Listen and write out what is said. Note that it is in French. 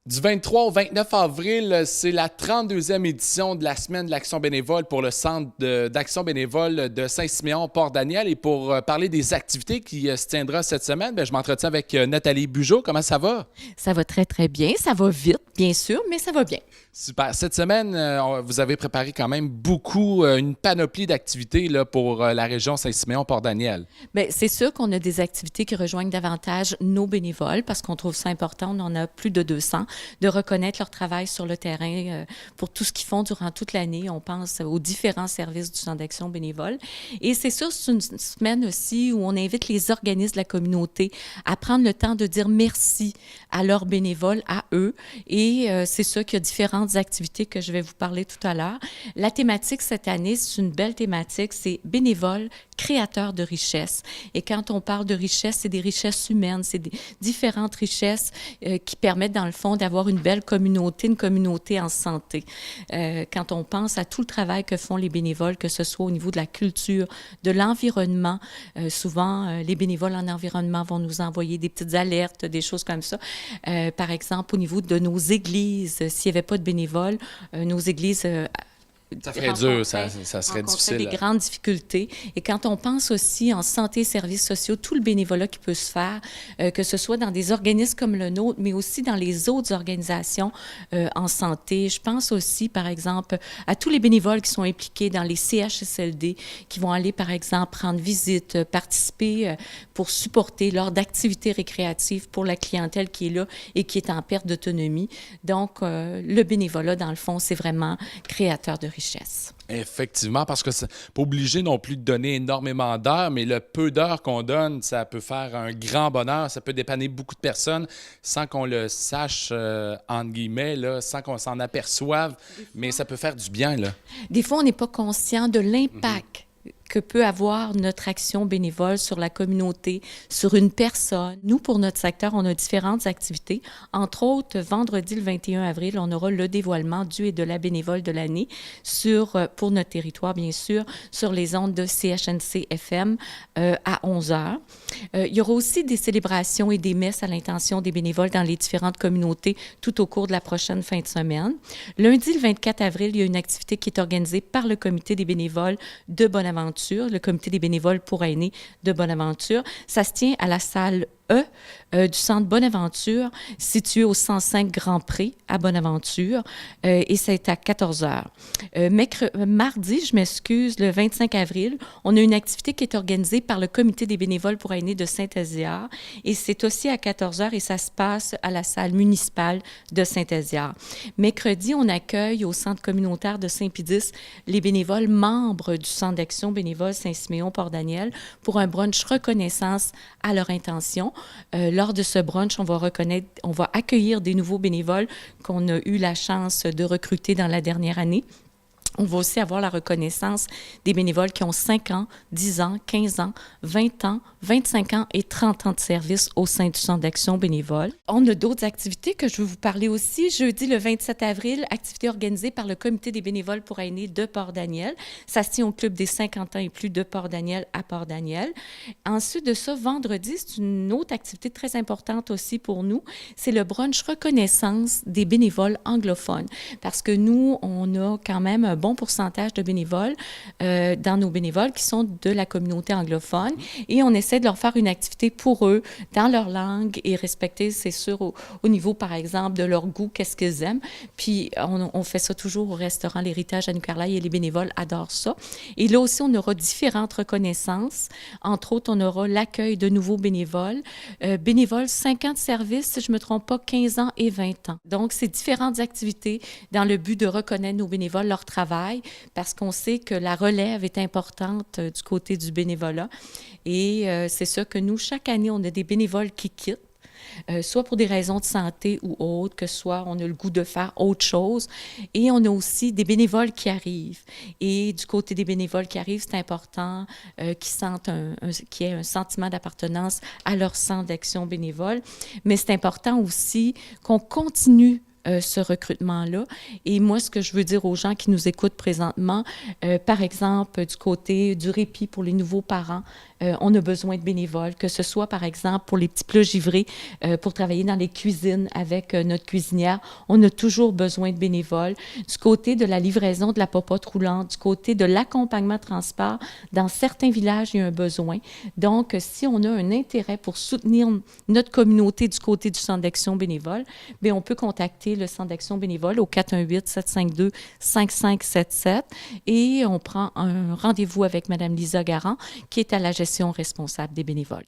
Du 23 au 29 avril, c'est la 32e édition de la Semaine de l'Action bénévole pour le Centre d'Action bénévole de Saint-Siméon, Port-Daniel. Et pour parler des activités qui se tiendra cette semaine, je m'entretiens avec Nathalie Bugeaud. Comment ça va? Ça va très, très bien. Ça va vite, bien sûr, mais ça va bien. Super. Cette semaine, vous avez préparé quand même beaucoup, une panoplie d'activités là, pour la région Saint-Siméon, Port-Daniel. Bien, c'est sûr qu'on a des activités qui rejoignent davantage nos bénévoles parce qu'on trouve ça important. On en a plus de 200 de reconnaître leur travail sur le terrain pour tout ce qu'ils font durant toute l'année. On pense aux différents services du Centre d'action bénévole. Et c'est sûr, c'est une semaine aussi où on invite les organismes de la communauté à prendre le temps de dire merci à leurs bénévoles, à eux. Et c'est sûr qu'il y a différentes activités que je vais vous parler tout à l'heure. La thématique cette année, c'est une belle thématique, c'est bénévoles, créateurs de richesses. Et quand on parle de richesse, c'est des richesses humaines, c'est des différentes richesses qui permettent dans le fond d'avoir une belle communauté, une communauté en santé. Quand on pense à tout le travail que font les bénévoles, que ce soit au niveau de la culture, de l'environnement, souvent les bénévoles en environnement vont nous envoyer des petites alertes, des choses comme ça. Par exemple, au niveau de nos églises, s'il n'y avait pas de bénévoles, nos églises Ça ferait dur, ça serait difficile. Des grandes difficultés. Et quand on pense aussi en santé et services sociaux, tout le bénévolat qui peut se faire, que ce soit dans des organismes comme le nôtre, mais aussi dans les autres organisations en santé. Je pense aussi, par exemple, à tous les bénévoles qui sont impliqués dans les CHSLD, qui vont aller, par exemple, rendre visite, participer pour supporter lors d'activités récréatives pour la clientèle qui est là et qui est en perte d'autonomie. Donc, le bénévolat, dans le fond, c'est vraiment créateur de richesse. Effectivement, parce que c'est pas obligé non plus de donner énormément d'heures, mais le peu d'heures qu'on donne, ça peut faire un grand bonheur, ça peut dépanner beaucoup de personnes sans qu'on le sache, entre guillemets, là, sans qu'on s'en aperçoive, mais ça peut faire du bien, là. Des fois, on n'est pas conscient de l'impact que peut avoir notre action bénévole sur la communauté, sur une personne. Nous, pour notre secteur, on a différentes activités. Entre autres, vendredi le 21 avril, on aura le dévoilement du et de la bénévole de l'année pour notre territoire, bien sûr, sur les ondes de CHNC FM à 11 heures. Il y aura aussi des célébrations et des messes à l'intention des bénévoles dans les différentes communautés tout au cours de la prochaine fin de semaine. Lundi, le 24 avril, il y a une activité qui est organisée par le comité des bénévoles de Bonaventure, le comité des bénévoles pour aînés de Bonaventure. Ça se tient à la salle E du centre Bonaventure, situé au 105 Grand Pré à Bonaventure, et c'est à 14 heures. Mardi, je m'excuse, le 25 avril, on a une activité qui est organisée par le comité des bénévoles pour aînés de Saint-Aziard, et c'est aussi à 14 heures, et ça se passe à la salle municipale de Saint-Aziard. Mercredi, on accueille au centre communautaire de Saint-Pédis les bénévoles membres du centre d'action bénévole Saint-Siméon Port-Daniel pour un brunch reconnaissance à leur intention. Lors de ce brunch, on va accueillir des nouveaux bénévoles qu'on a eu la chance de recruter dans la dernière année. On va aussi avoir la reconnaissance des bénévoles qui ont 5 ans, 10 ans, 15 ans, 20 ans, 25 ans et 30 ans de service au sein du Centre d'action bénévole. On a d'autres activités que je veux vous parler aussi. Jeudi, le 27 avril, activité organisée par le Comité des bénévoles pour aînés de Port-Daniel. Ça se tient au Club des 50 ans et plus de Port-Daniel à Port-Daniel. Ensuite de ça, vendredi, c'est une autre activité très importante aussi pour nous. C'est le brunch reconnaissance des bénévoles anglophones. Parce que nous, on a quand même un bon pourcentage de bénévoles dans nos bénévoles qui sont de la communauté anglophone et on essaie de leur faire une activité pour eux dans leur langue et respecter, c'est sûr, au niveau, par exemple, de leur goût, qu'est-ce qu'ils aiment. Puis, on fait ça toujours au restaurant L'Héritage à New Carlisle et les bénévoles adorent ça. Et là aussi, on aura différentes reconnaissances. Entre autres, on aura l'accueil de nouveaux bénévoles. Bénévoles, 5 ans de service, si je ne me trompe pas, 15 ans et 20 ans. Donc, c'est différentes activités dans le but de reconnaître nos bénévoles, leur travail, parce qu'on sait que la relève est importante du côté du bénévolat. Et c'est ça que nous, chaque année, on a des bénévoles qui quittent, soit pour des raisons de santé ou autres, que soit on a le goût de faire autre chose. Et on a aussi des bénévoles qui arrivent. Et du côté des bénévoles qui arrivent, c'est important qu'ils sentent qu'il y ait un sentiment d'appartenance à leur centre d'action bénévole. Mais c'est important aussi qu'on continue ce recrutement-là. Et moi, ce que je veux dire aux gens qui nous écoutent présentement, par exemple, du côté du répit pour les nouveaux parents, on a besoin de bénévoles, que ce soit, par exemple, pour les petits plats givrés, pour travailler dans les cuisines avec notre cuisinière. On a toujours besoin de bénévoles. Du côté de la livraison de la popote roulante, du côté de l'accompagnement transport, dans certains villages, il y a un besoin. Donc, si on a un intérêt pour soutenir notre communauté du côté du Centre d'action bénévole, bien, on peut contacter le Centre d'action bénévole au 418-752-5577 et on prend un rendez-vous avec Mme Lisa Garand, qui est à la gestion responsable des bénévoles.